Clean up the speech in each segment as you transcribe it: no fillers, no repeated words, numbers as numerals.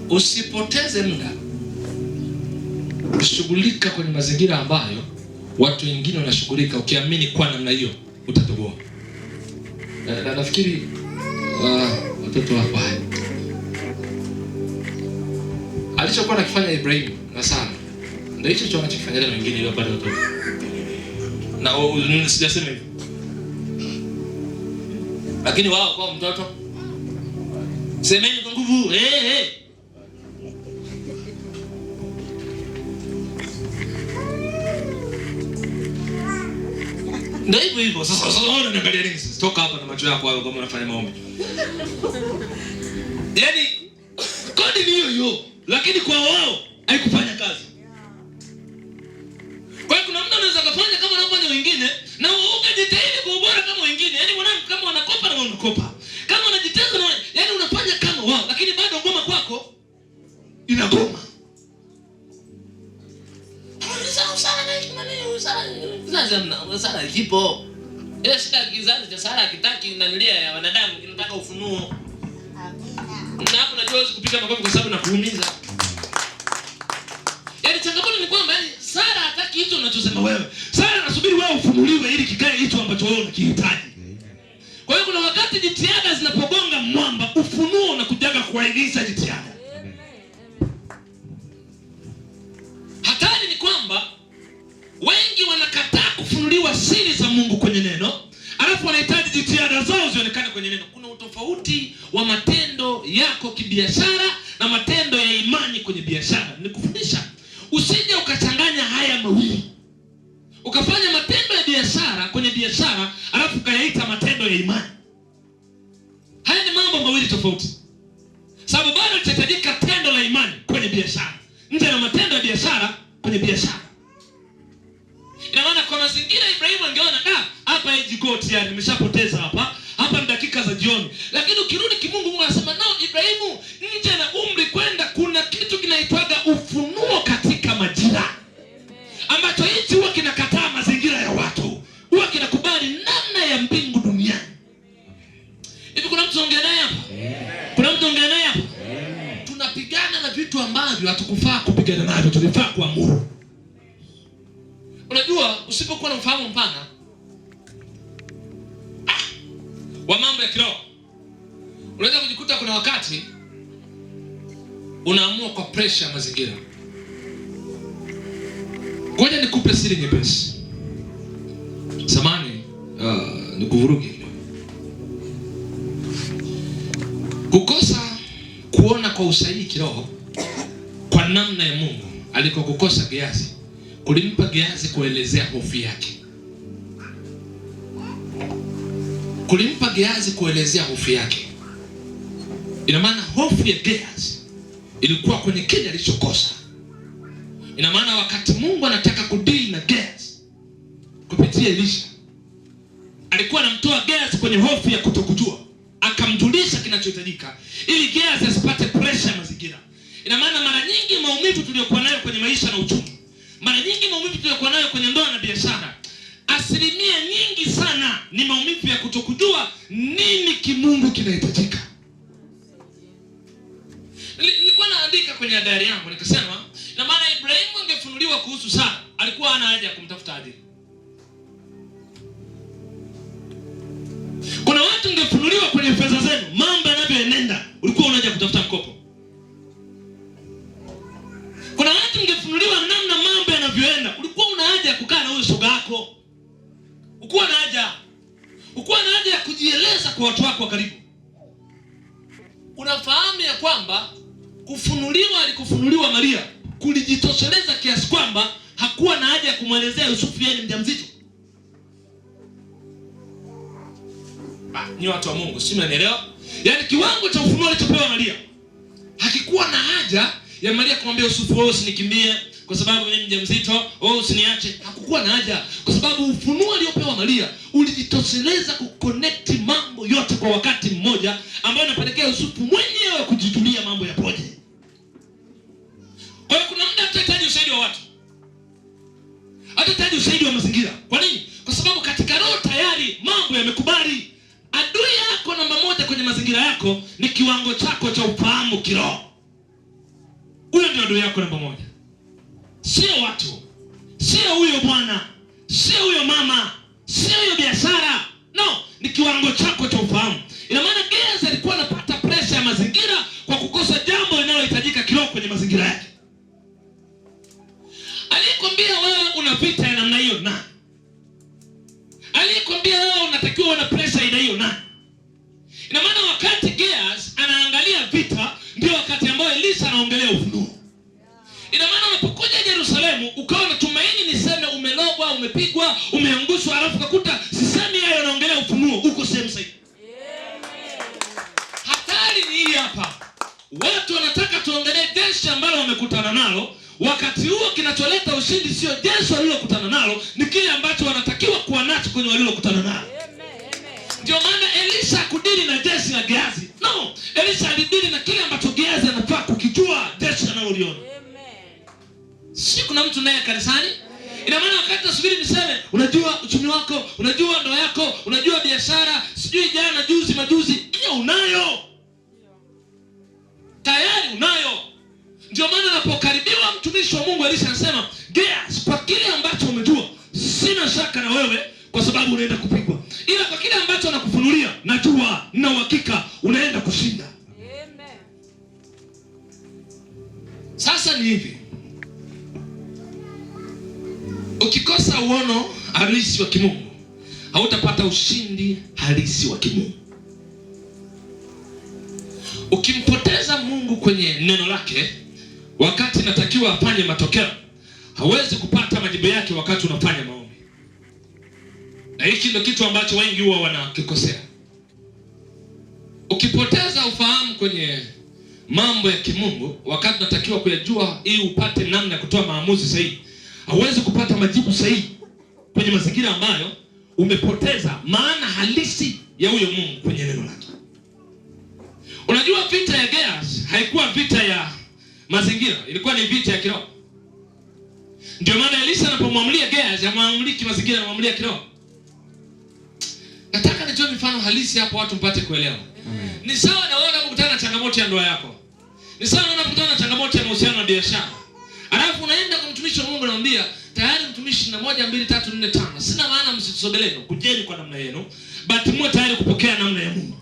Usipoteze muda. Shughulika kwenye mazingira ambayo watu wengine wanashughulika. Ukiamini kwa namna hiyo utatoboa. Na nafikiri watoto hapa alichokuwa anakifanya Ibrahim na Sara ndio hicho anachokifanya na wengine ile baada ya watoto. Na sijasema hivyo. Lakini wao kwa mtoto semeni kwa nguvu, ndio hivyo. Sasa unaangalia nini sasa? Toka hapa na macho yako hayo kama unafanya maombi. Yaani kodi ni hiyo, lakini kwa wao haikufanya kazi. Kwa hiyo kuna mtu anaweza kufanya kama anafanya wengine na ukajitahidi kwa ubora kama wengine. Yaani mwanangu kama wanakopa na unakopa. Kama unajiteza na yaani unafanya kama wao, lakini bado ngoma kwako inagoma. Sara kipo. Ile shida kizazi cha Sara kitaki ndanilia ya wanadamu kinataka ufunuo. Amina. Na hapo najua kupika makofi kwa sababu nakuumiza. Yaani changamoto ni kwamba yani Sara hataki hicho unachosema wewe. Sara anasubiri wewe ufunuliwe ili kikae hicho ambacho wewe unakihitaji. Kwa hiyo kuna wakati jitihada zinapogonga mwamba, ufunuo unakujaga kuainisha jitihada. Hatari ni kwamba wengi wanakataa kufunuliwa siri za Mungu kwenye neno, alafu wanahitaji jitihada zao zionekane kwenye neno. Kuna utofauti wa matendo yako kibiashara na matendo ya imani kwenye biashara. Nikufundisha usije ukachanganya haya mawili. Ukafanya matendo ya biashara kwenye biashara, alafu ukayaita matendo ya imani. Haya ni mambo mawili tofauti. Sababu bado litahitajika tendo la imani kwenye biashara, nje na matendo ya biashara kwenye biashara. Ina maana kwa mazingira Ibrahim angeona hapa hizi goti yani nimeshapoteza hapa ni dakika za jioni. Lakini ukirudi kimungu, Mungu anasema nao Ibrahimu, nje na umri kwenda kuna kitu kinaitwaga ufunuo katika majira, ambacho hichi huwa kinakataa mazingira ya watu, huwa kinakubali namna ya mbingu duniani. Hivi kuna mtu ongea naye hapa? Kuna mtu ongea naye hapa? Tunapigana na vitu ambavyo hatukufaa kupigana navyo, tulifaa kuamuru. Unajua usipokuwa na ufahamu mpana wa mambo ya kiroho, unaweza kujikuta kuna wakati unaamua kwa pressure ya mazingira. Ngoja nikupe siri nyepesi. Samani nikuvuruge kidogo. Kukosa kuona kwa usahihi kiroho kwa namna ya Mungu alikokukosa Gehazi kulimpa Gehazi kuelezea hofu yake. Kulimpa Gehazi kuelezea hofu yake. Ina maana hofu ya Gehazi ilikuwa kwenye kile alichokosa. Ina maana wakati Mungu anataka kudili na Gehazi kupitia Elisha, alikuwa anamtoa Gehazi kwenye hofu ya kutokujua, akamjulisha kinachohitajika ili Gehazi asipate pressure ya mazingira. Ina maana mara nyingi maumivu tuliyokuwa nayo kwenye maisha na uchumi, mara nyingi maumivu tuliyokuwa nayo kwenye ndoa na biashara, asilimia nyingi sana ni maumivu ya kutokujua nini kimungu kinahitajika. Nilikuwa naandika kwenye diary yangu nikasema, na maana Ibrahimu angefunuliwa kuhusu Sara, alikuwa hana haja ya kumtafuta Adili. Kuna watu ungefunuliwa kwenye fedha zenu, mambo yanavyoenenda, ulikuwa unaja kutafuta mkopo. Kuna watu ungefunuliwa namna mambo yanavyoenda, ulikuwa una haja ya kukaa na huyo shoga yako. Ukuwa na haja ya kujieleza kwa watu wako wa karibu. Unafahamu ya kwamba kufunuliwa alikufunuliwa Maria kulijitosheleza kiasi kwamba hakuwa na haja ya kumwelezea Yusufu yeye ni mjamzito. Ni watu wa Mungu, si mnaelewa? Yaani kiwango cha ufunuo alichopewa Maria hakikuwa na haja ya Maria kumwambia Yusufu, wewe usinikimbie kwa sababu mimi mjamzito, wewe usiniache. Hakukuwa na haja, kwa sababu ufunuo aliopewa Maria ulijitosheleza kuconnect mambo yote kwa wakati mmoja, ambayo inapelekea Yusufu mwenyewe kujitulia mambo yapoje. Kwa hiyo kuna muda hatahitaji ushahidi wa watu, hatahitaji ushahidi wa mazingira. Kwa nini? Kwa sababu katika roho tayari mambo yamekubali. Adui yako namba moja kwenye mazingira yako ni kiwango chako cha ufahamu kiroho. Huyo ndio adui yako namba moja. Sio watu, sio huyo bwana, sio huyo mama, sio hiyo biashara. No, ni kiwango chako cha ufahamu. Ina maana Gehazi alikuwa anapata pressure ya mazingira kwa kukosa jambo linalohitajika kiroho kwenye mazingira yake. Aliyekwambia wewe una vita ya namna hiyo nani? Aliyekwambia wewe unatakiwa una pressure ina hiyo nani? Ina maana wakati Gehazi anaangalia vita ndio wakati ambao Elisha anaongelea ufunuo. Ina maana unapokuja Yerusalemu ukawa na tumaini niseme umelogwa, umepigwa, umeangushwa, alafu kakuta sisemi hayo, naongelea ufunuo, uko sehemu sahihi. Hatari ni hii hapa. Watu wanataka tuongelee jeshi ambalo wamekutana nalo, wakati huo kinacholeta ushindi sio jeshi walilokutana nalo, ni kile ambacho wanatakiwa kuwa nacho kwenye walilokutana nalo. Ndio maana Elisha kudili na jeshi la Gehazi. No, Elisha alidili na kile ambacho Gehazi anafaa kukijua jeshi analoliona. Si kuna mtu naye kanisani? Ina maana wakati nasubiri niseme, unajua uchumi wako, unajua ndoa yako, unajua biashara, sijui jana juzi majuzi, hiyo unayo. Tayari unayo. Ndio maana anapokaribiwa mtumishi wa Mungu Elisha anasema, Gehazi, kwa kile ambacho umejua, sina shaka na wewe kwa sababu unaenda kupigwa. Ila kwa kile ambacho anakufunulia, najua na uhakika unaenda kushinda. Amen. Sasa ni hivi. Ukikosa uono halisi wa kimungu, hautapata ushindi halisi wa kimungu. Ukimpoteza Mungu kwenye neno lake wakati natakiwa afanye matokeo, hawezi kupata majibu yake wakati unafanya maombi. Na hiki ndio kitu ambacho wengi huwa wanakikosea. Ukipoteza ufahamu kwenye mambo ya kimungu wakati natakiwa kuyajua ili upate namna ya kutoa maamuzi sahihi, hauwezi kupata majibu sahihi kwenye mazingira ambayo umepoteza maana halisi ya huyo Mungu kwenye neno lake. Unajua vita ya Gehazi haikuwa vita ya mazingira, ilikuwa ni vita ya kiroho. Ndio maana Elisha anapomwamlia Gehazi, hamwamliki mazingira, anamwamlia kiroho. Nataka nitoe mifano halisi hapo watu mpate kuelewa. Ni sawa na wewe unapokutana na changamoto ya ndoa yako. Ni sawa na unapokutana na changamoto ya mahusiano na biashara. Alafu unaenda kwa mtumishi wa Mungu anamwambia, tayari mtumishi na 1 2 3 4 5. Sina maana msisogeleni, kujeni kwa namna yenu, but mwe tayari kupokea namna ya Mungu.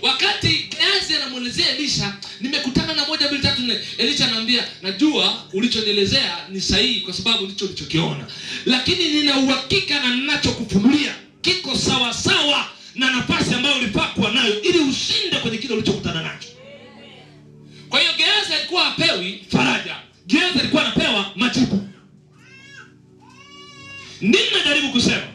Wakati Gehazi anamuelezea Elisha, nimekutana na 1 2 3 4. Elisha anamwambia, najua ulichonielezea ni sahihi kwa sababu ndicho ulichokiona. Lakini nina uhakika na ninachokufunulia kiko sawa sawa na nafasi ambayo ulifaa kuwa nayo ili ushinde kwenye kile ulichokutana nacho. Kwa hiyo Gehazi alikuwa apewi faraja. Gehazi alikuwa anapewa majibu. Nini najaribu kusema?